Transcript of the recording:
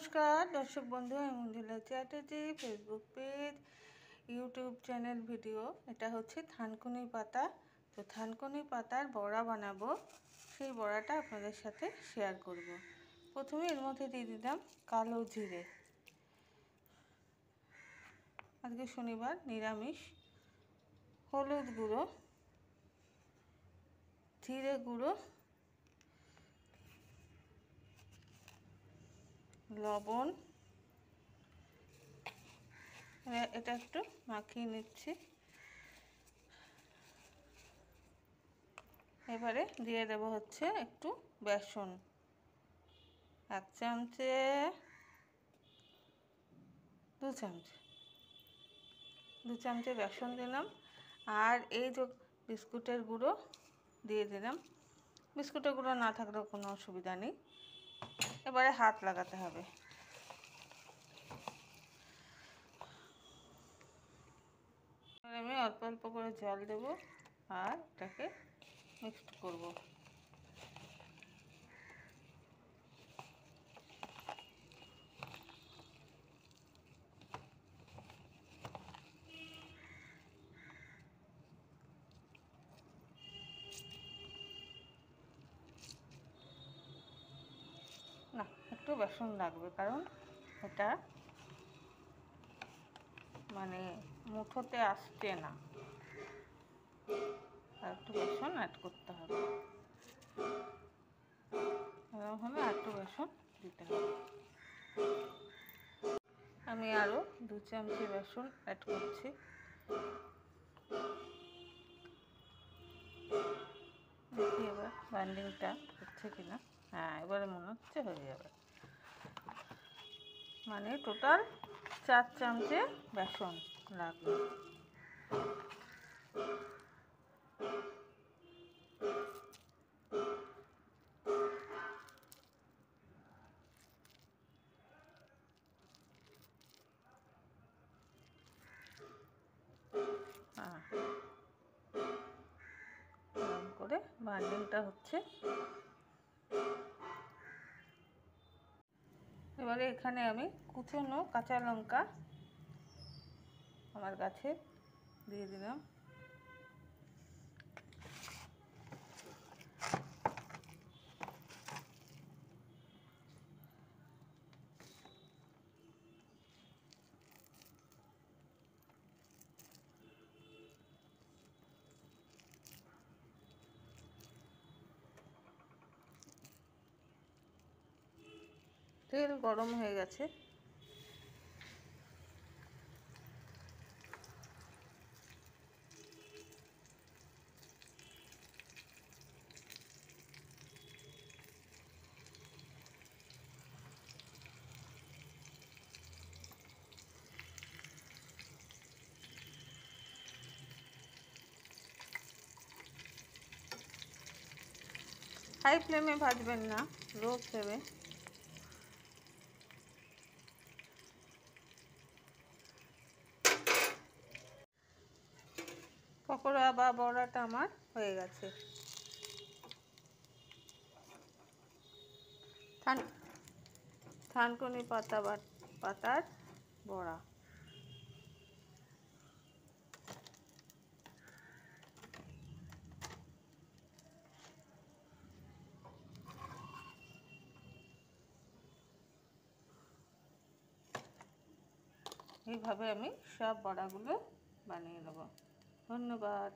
নমস্কার দর্শক বন্ধু, আমি Manjula Chatterjee. Facebook page, YouTube channel, video. এটা হচ্ছে থানকুনি পাতা। তো থানকুনি পাতার বড়া বানাবো, সেই বড়াটা আপনাদের সাথে শেয়ার করব। প্রথমে এর মধ্যে দিয়ে দিলাম কালো জিরে। আজকে শনিবার, নিরামিষ। হলুদ গুঁড়ো, জিরে গুঁড়ো, লবণ। এটা একটু মাখিয়ে নিচ্ছি। এবারে দিয়ে দেবো হচ্ছে একটু বেসন, 1 চামচে, 2 চামচে বেসন দিলাম। আর এই যে বিস্কুটের গুঁড়ো দিয়ে দিলাম। বিস্কুটের গুঁড়ো না থাকলেও কোনো অসুবিধা নেই। এবারে হাত লাগাতে হবে। আমি অল্প অল্প করে জল দেব আর এটাকে মিক্সড করব। না, একটু বেসন লাগবে, কারণ এটা মানে মুঠোতে আসছে না, আর একটু বেসন অ্যাড করতে হবে। এরকম হলে আর একটু বেসন দিতে হবে। আমি আরও 2 চামচে বেসন অ্যাড করছি। দেখি এবার বাইন্ডিংটা হচ্ছে কিনা। হ্যাঁ, এবারে মনে হচ্ছে হয়ে যাবে। মানে টোটাল 4 চামচে বেসন লাগবে। এরকম করে বাইন্ডিংটা হচ্ছে। এবারে এখানে আমি কুচনো কাঁচা লঙ্কা আমার গাছে দিয়ে দিলাম। তেল গরম হয়ে গেছে। হাই ফ্লেমে ভাজবেন না, লো ফ্লেমে। পকোড়া বা বড়াটা আমার হয়ে গেছে। থানকুনি পাতার বড়া। এইভাবে আমি সব বড়াগুলো বানিয়ে নেব। ধন্যবাদ।